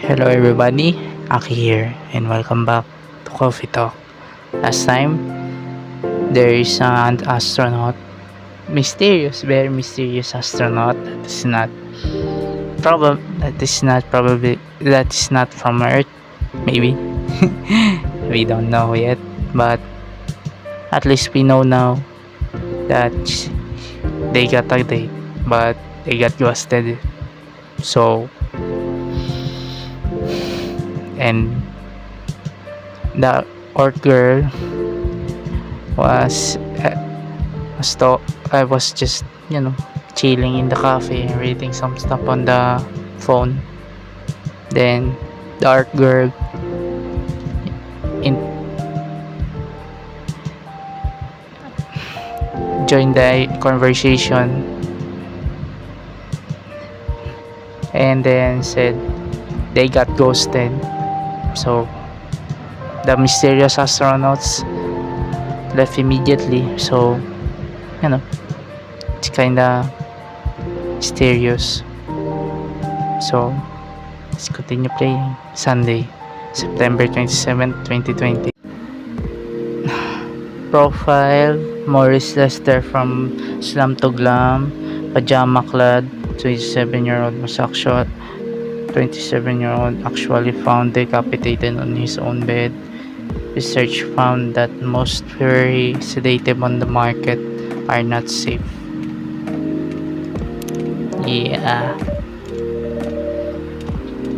Hello everybody, Aki here and welcome back to Coffee Talk. Last time, there is an astronaut, very mysterious astronaut that is not from Earth, maybe. We don't know yet, but at least we know now that they got a date, but they got ghosted. So, and the Earth girl was I was just chilling in the cafe reading some stuff on the phone. Then the art girl in joined the conversation and then said they got ghosted. So the mysterious astronauts left immediately. So it's kinda mysterious. So let's continue playing. Sunday, September 27th, 2020. Profile Maurice Lester from Slam to Glam, Pajama Clad, 27-year-old homosexual. 27-year-old actually found decapitated on his own bed. Research found that most furry sedative on the market are not safe. Yeah.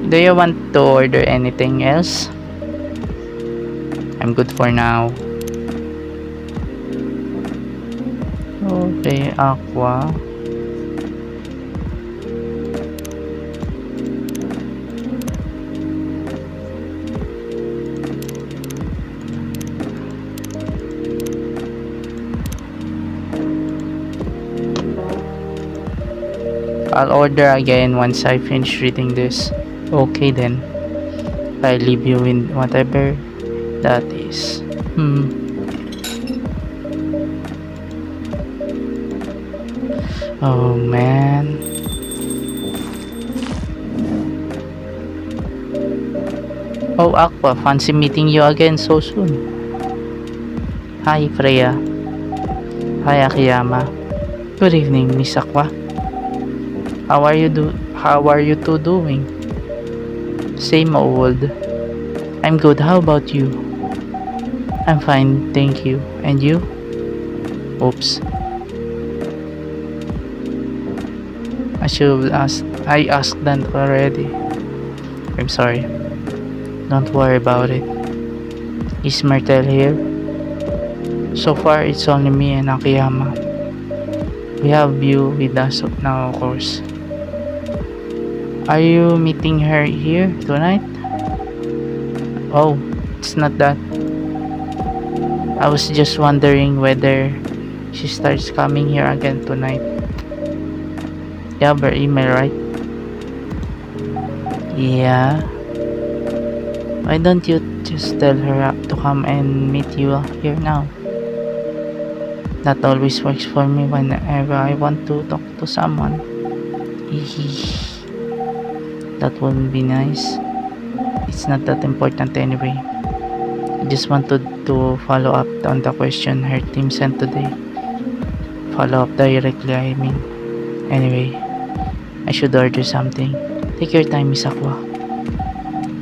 Do you want to order anything else? I'm good for now. Okay, aqua. I'll order again once I finish reading this. Okay then. I leave you in whatever that is. Oh man. Oh Aqua, fancy meeting you again so soon. Hi Freya. Hi Akiyama. Good evening, Miss Aqua. How are you two doing? Same old. I'm good. How about you? I'm fine, thank you. And you? Oops. I asked that already. I'm sorry. Don't worry about it. Is Myrtle here? So far, it's only me and Akiyama. We have you with us now, of course. Are you meeting her here tonight? Oh, it's not that. I was just wondering whether she starts coming here again tonight. You have her email, right? Yeah. Why don't you just tell her to come and meet you here now? That always works for me whenever I want to talk to someone. That wouldn't be nice. It's not that important anyway. I just wanted to follow up on the question her team sent today. Follow up directly, I mean. Anyway, I should order something. Take your time, Miss Aqua.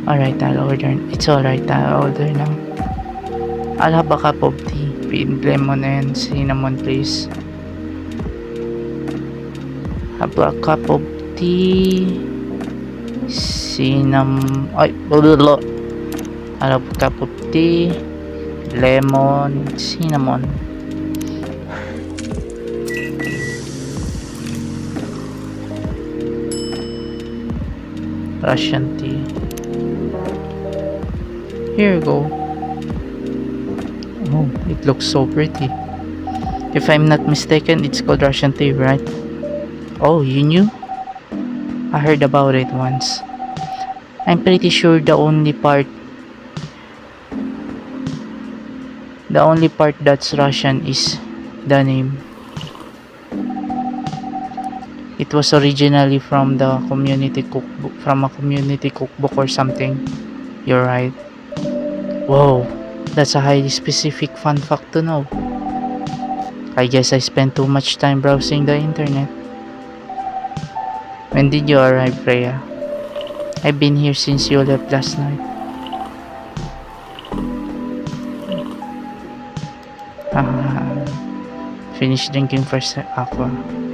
Alright, I'll order. It's alright, I'll order now. I'll have a cup of tea with lemon and cinnamon, please. Have a cup of tea. I'll have a cup of tea, lemon, cinnamon. Russian tea. Here you go. Oh, it looks so pretty. If I'm not mistaken, it's called Russian tea, right? Oh, you knew? I heard about it once. I'm pretty sure the only part that's Russian is the name. It was originally from the community cookbook, from a community cookbook or something. You're right. Whoa, that's a highly specific fun fact to know. I guess I spent too much time browsing the internet. When did you arrive, Freya? I've been here since you left last night. Finish drinking first, Aqua.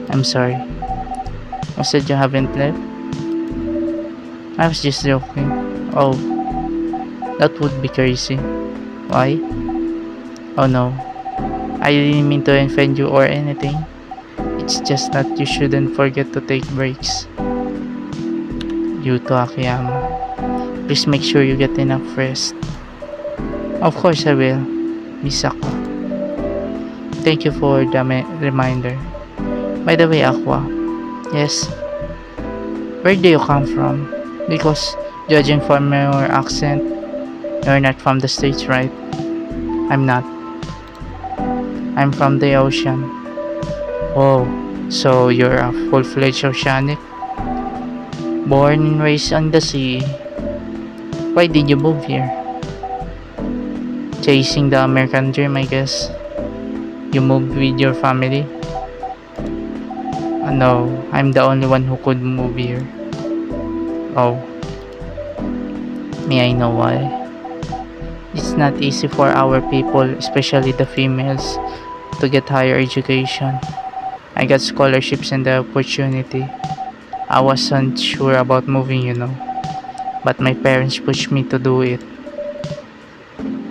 I'm sorry. You said you haven't left? I was just joking. Oh, that would be crazy. Why? Oh no. I didn't mean to offend you or anything. It's just that you shouldn't forget to take breaks. Yuto Akiyama. Please make sure you get enough rest. Of course I will, Miss Aqua. Thank you for the reminder. By the way, Aqua. Yes? Where do you come from? Because, judging from your accent, you're not from the States, right? I'm not. I'm from the ocean. Oh, so you're a full-fledged oceanic? Born and raised on the sea. Why did you move here? Chasing the American dream, I guess. You moved with your family? No, I'm the only one who could move here. Oh. May I know why? It's not easy for our people, especially the females, to get higher education. I got scholarships and the opportunity. I wasn't sure about moving, but my parents pushed me to do it.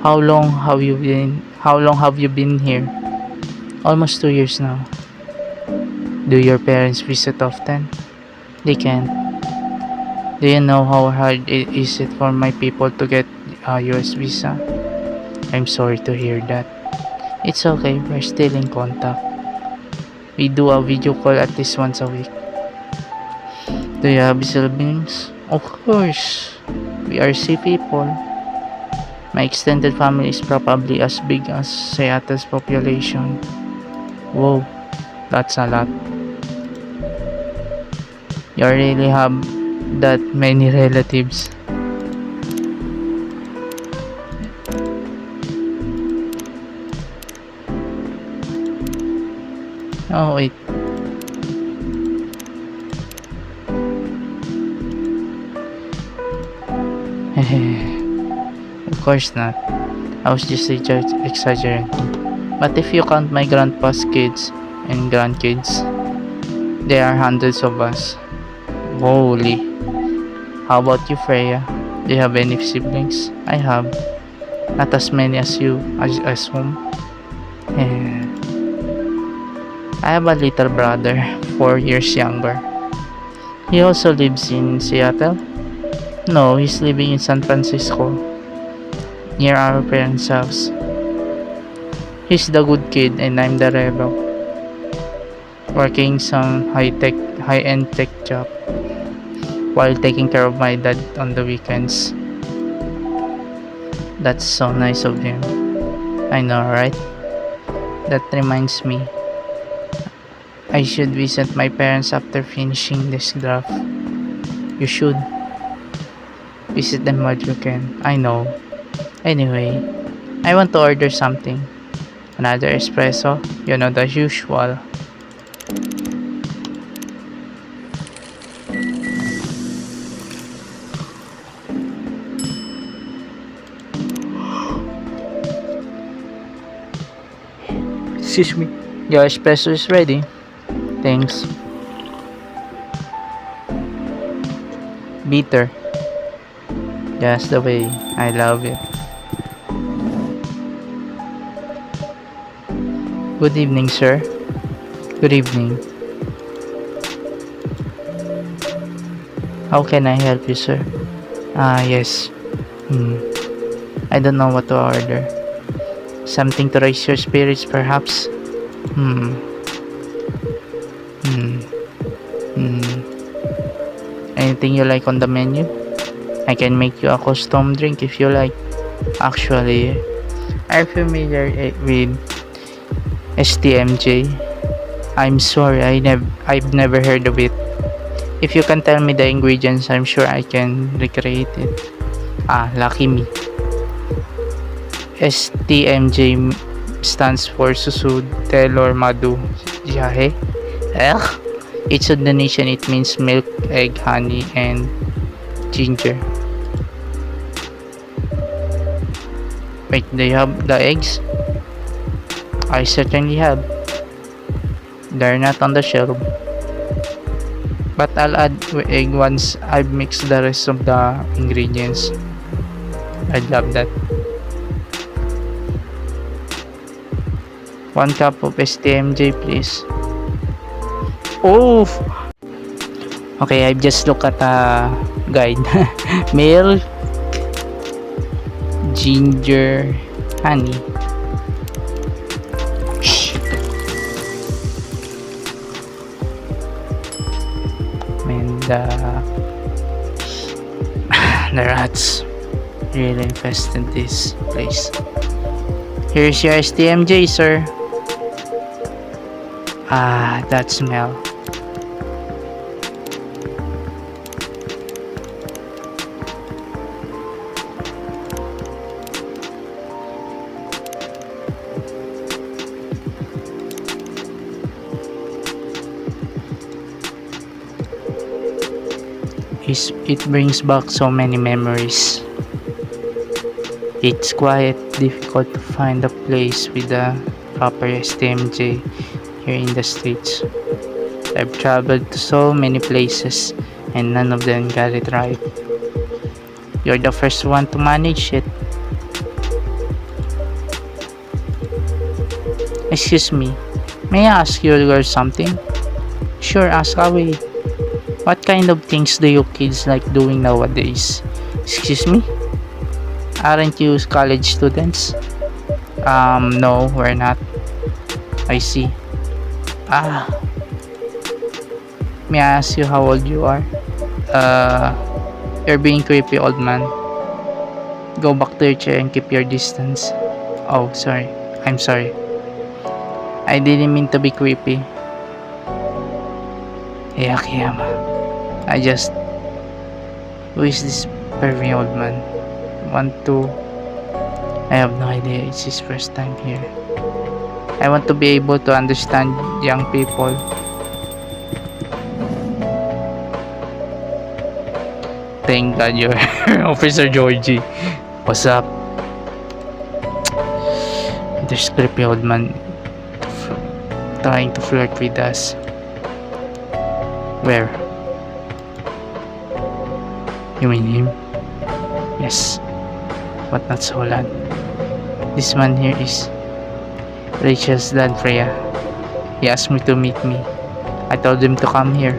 How long have you been here? Almost 2 years now. Do your parents visit often? They can't. Do you know how hard it is for my people to get a US visa? I'm sorry to hear that. It's okay, we're still in contact. We do a video call at least once a week. Do you have siblings? Of course. We are sea people. My extended family is probably as big as Seattle's population. Whoa, that's a lot. You really have that many relatives. Oh wait. Of course not. I was just exaggerating. But if you count my grandpa's kids and grandkids, there are hundreds of us. Holy. How about you, Freya? Do you have any siblings? I have. Not as many as you, as whom? I have a little brother, 4 years younger. He also lives in Seattle? No, he's living in San Francisco, near our parents' house. He's the good kid and I'm the rebel, working some high-end tech job while taking care of my dad on the weekends. That's so nice of him. I know, right? That reminds me, I should visit my parents after finishing this draft. You should. Visit them while you can. I know. Anyway, I want to order something. Another espresso, the usual. Excuse me. Your espresso is ready. Thanks. Bitter. Just the way I love it. Good evening, sir. Good evening. How can I help you, sir? Yes. I don't know what to order. Something to raise your spirits, perhaps? Anything you like on the menu? I can make you a custom drink if you like. Actually, are you familiar with STMJ? I'm sorry, I've never heard of it. If you can tell me the ingredients, I'm sure I can recreate it. Ah, lucky me. STMJ stands for Susud Telor Madu Jahe. It's a donation. It means milk, egg, honey, and ginger. Wait, do you have the eggs? I certainly have. They're not on the shelf. But I'll add egg once I've mixed the rest of the ingredients. I'd love that. 1 cup of STMJ, please. Oh! Okay, I've just looked at a guide. Milk, ginger, honey. And the rats really infested this place. Here's your STMJ, sir. Ah, that smell. It brings back so many memories. It's quite difficult to find a place with a proper STMJ here in the States. I've traveled to so many places and none of them got it right. You're the first one to manage it. Excuse me, may I ask you girls something? Sure, ask away. What kind of things do you kids like doing nowadays? Excuse me? Aren't you college students? No, we're not. I see. Ah. May I ask you how old you are? You're being creepy, old man. Go back to your chair and keep your distance. Oh, sorry. I'm sorry. I didn't mean to be creepy. Hey, Akiyama. I just... Who is this pervy old man? I have no idea. It's his first time here. I want to be able to understand young people. Thank God you're Officer Georgie. What's up? There's creepy old man trying to flirt with us. Where? You mean him? Yes. But not so loud. This man here is Rachel's dad, Freya. He asked me to meet me. I told him to come here.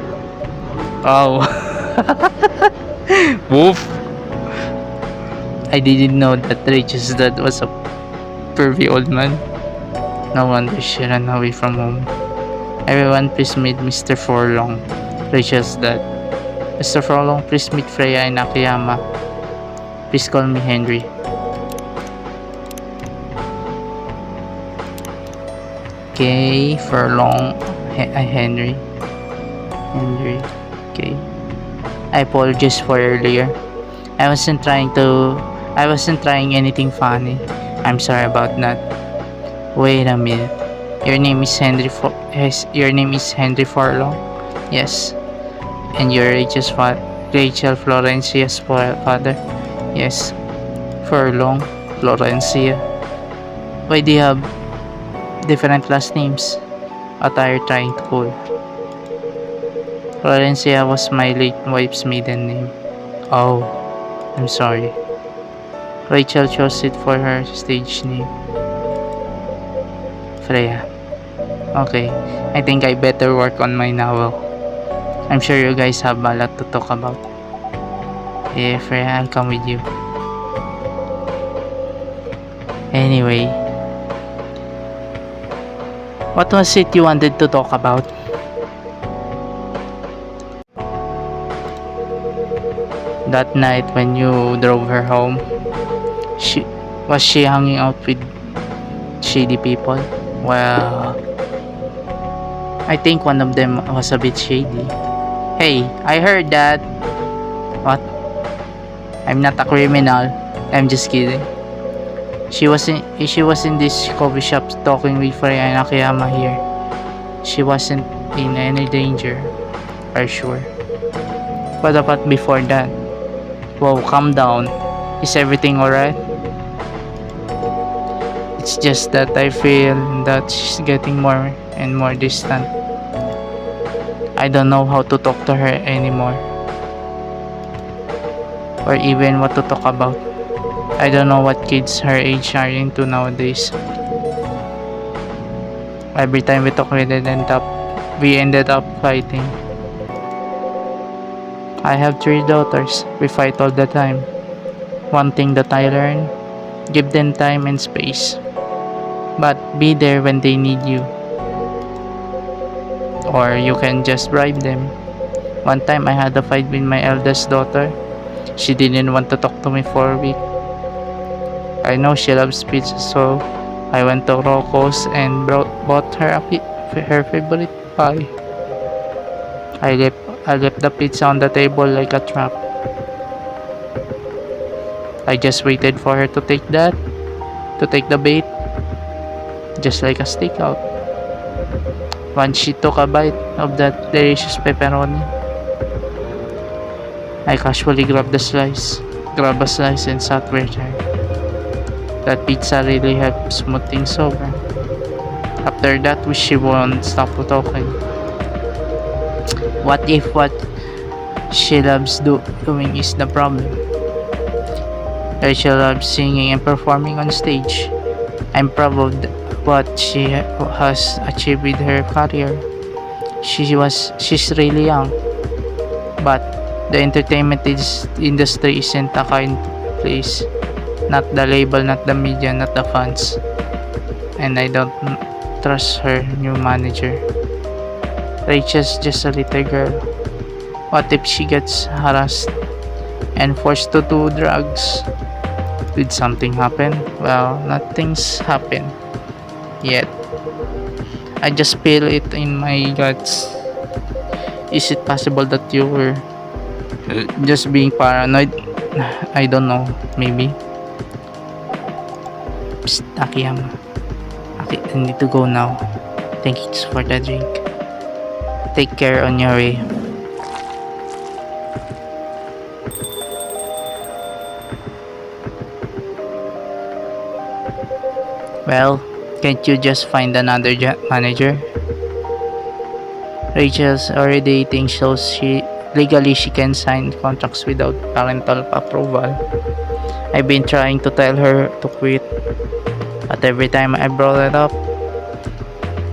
Oh. Woof. I didn't know that Rachel's dad was a pervy old man. No wonder she ran away from home. Everyone please meet Mr. Forlong, Rachel's dad. Mr. Forlong, please meet Freya and Akiyama. Please call me Henry. Okay, Forlong, Henry. Okay. I apologize for earlier. I wasn't trying anything funny. I'm sorry about that. Wait a minute. Your name is Henry Forlong? Yes. And you're Rachel Florencia's father? Yes. Forlong, Florencia. Why do you have different last names? What are you trying to pull? Florencia was my late wife's maiden name. Oh, I'm sorry. Rachel chose it for her stage name. Freya. Okay, I think I better work on my novel. I'm sure you guys have a lot to talk about. Yeah, Freya, I'll come with you. Anyway, what was it you wanted to talk about? That night when you drove her home, was she hanging out with shady people? Well, I think one of them was a bit shady. Hey, I heard that. What? I'm not a criminal. I'm just kidding. She was in this coffee shop talking with Freya and Akiyama here. She wasn't in any danger, are sure. What about before that? Whoa, calm down. Is everything alright? It's just that I feel that she's getting more and more distant. I don't know how to talk to her anymore. Or even what to talk about. I don't know what kids her age are into nowadays. Every time we talk we ended up fighting. I have 3 daughters. We fight all the time. One thing that I learned, give them time and space. But be there when they need you. Or you can just bribe them. One time I had a fight with my eldest daughter. She didn't want to talk to me for a week. I know she loves pizza, so I went to Rocco's and bought her her favorite pie. I left the pizza on the table like a trap. I just waited for her to take the bait, just like a stakeout. Once she took a bite of that delicious pepperoni, I casually grabbed a slice and sat with her. That pizza really helped smooth things over. After that, she won't stop talking. What if what she loves doing is the problem? Rachel loves singing and performing on stage. I'm proud of what she has achieved with her career. She's really young, but the entertainment industry isn't a kind place. Not the label, not the media, not the fans. And I don't trust her new manager. Rachel's just a little girl. What if she gets harassed and forced to do drugs? Did something happen? Well, nothing's happened yet. I just feel it in my guts. Is it possible that you were just being paranoid? I don't know, maybe. Psst, Akiyama. I need to go now. Thanks for the drink. Take care on your way. Well, can't you just find another manager? Rachel's already thinks she legally she can sign contracts without parental approval. I've been trying to tell her to quit, but every time I brought it up,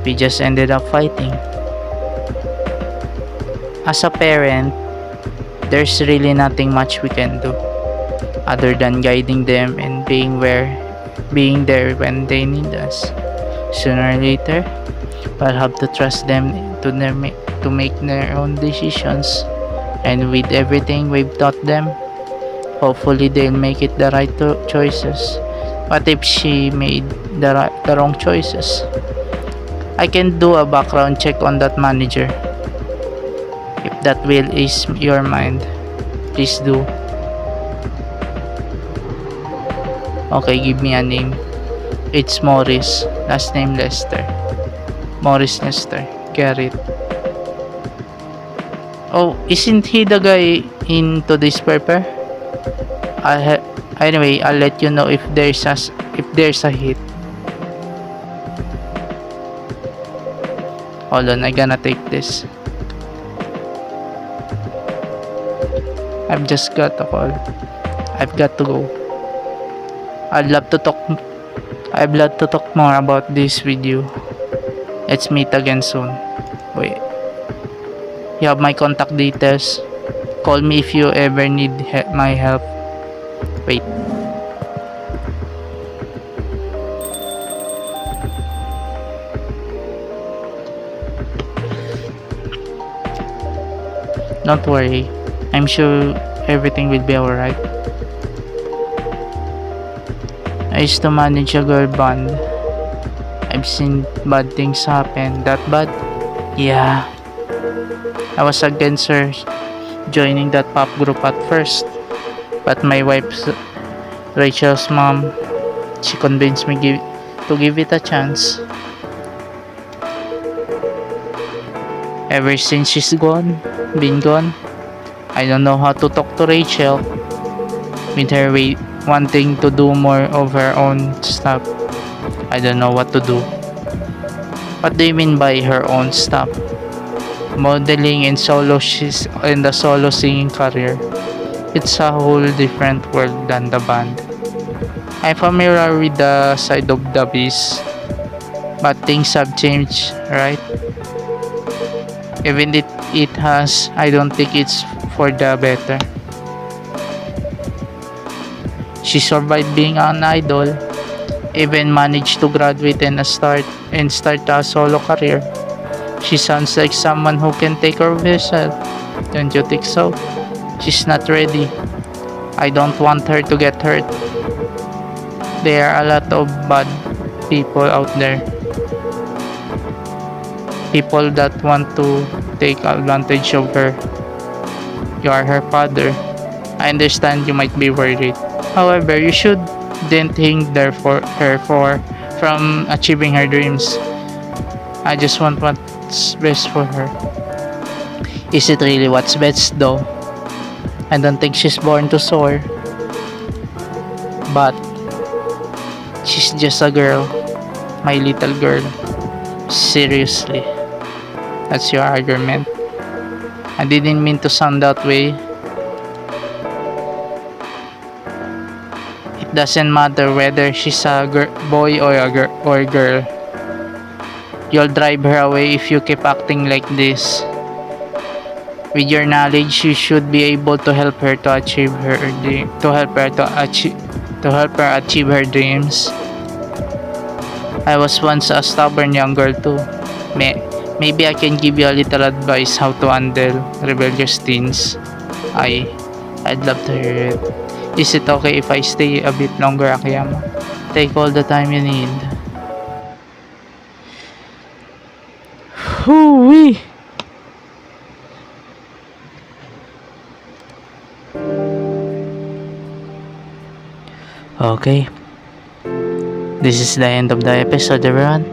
we just ended up fighting. As a parent, there's really nothing much we can do other than guiding them and being there when they need us. Sooner or later, we'll have to trust them to make their own decisions, and with everything we've taught them, hopefully they'll make it the right choices. What if she made the wrong choices? I can do a background check on that manager. If that will ease your mind, please do. Okay, give me a name. It's Morris, last name Lester. Morris Lester, get it. Oh, isn't he the guy in today's paper? Anyway, I'll let you know if there's a hit. Hold on, I gonna take this. I've just got a call. I've got to go. I'd love to talk more about this with you. Let's meet again soon. Wait. You have my contact details. Call me if you ever need my help. Wait. Don't worry. I'm sure everything will be alright. I used to manage a girl band. I've seen bad things happen. That bad? Yeah, I was against her joining that pop group at first, but my wife's Rachel's mom, she convinced me to give it a chance. Ever since been gone, I don't know how to talk to Rachel with her wanting to do more of her own stuff. I don't know what to do. What do you mean by her own stuff? Modeling and she's in the solo singing career. It's a whole different world than the band. I'm familiar with the side of the beast, but things have changed, right? Even it has, I don't think it's for the better. She survived being an idol, even managed to graduate and start a solo career. She sounds like someone who can take care of herself. Don't you think so? She's not ready. I don't want her to get hurt. There are a lot of bad people out there. People that want to take advantage of her. You are her father. I understand you might be worried. However, you shouldn't hinder her from achieving her dreams. I just want what's best for her. Is it really what's best though? I don't think she's born to soar. But she's just a girl. My little girl. Seriously. That's your argument. I didn't mean to sound that way. It doesn't matter whether she's a boy or a girl. You'll drive her away if you keep acting like this. With your knowledge, you should be able to help her to achieve her achieve her dreams. I was once a stubborn young girl too. Maybe I can give you a little advice how to handle rebellious teens. I'd love to hear it. Is it okay if I stay a bit longer, Akiyama? Take all the time you need. Hoo-wee! Okay. This is the end of the episode, everyone.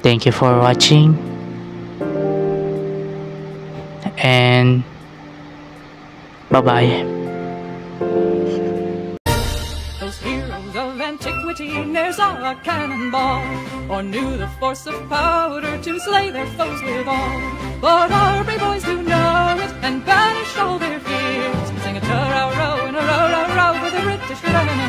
Thank you for watching. And bye-bye. Those heroes of antiquity ne'er saw a cannonball, or knew the force of powder to slay their foes withal. But our brave boys do know it, and banish all their fears. Sing a ta-row-row and a row-row-row for the British enemy.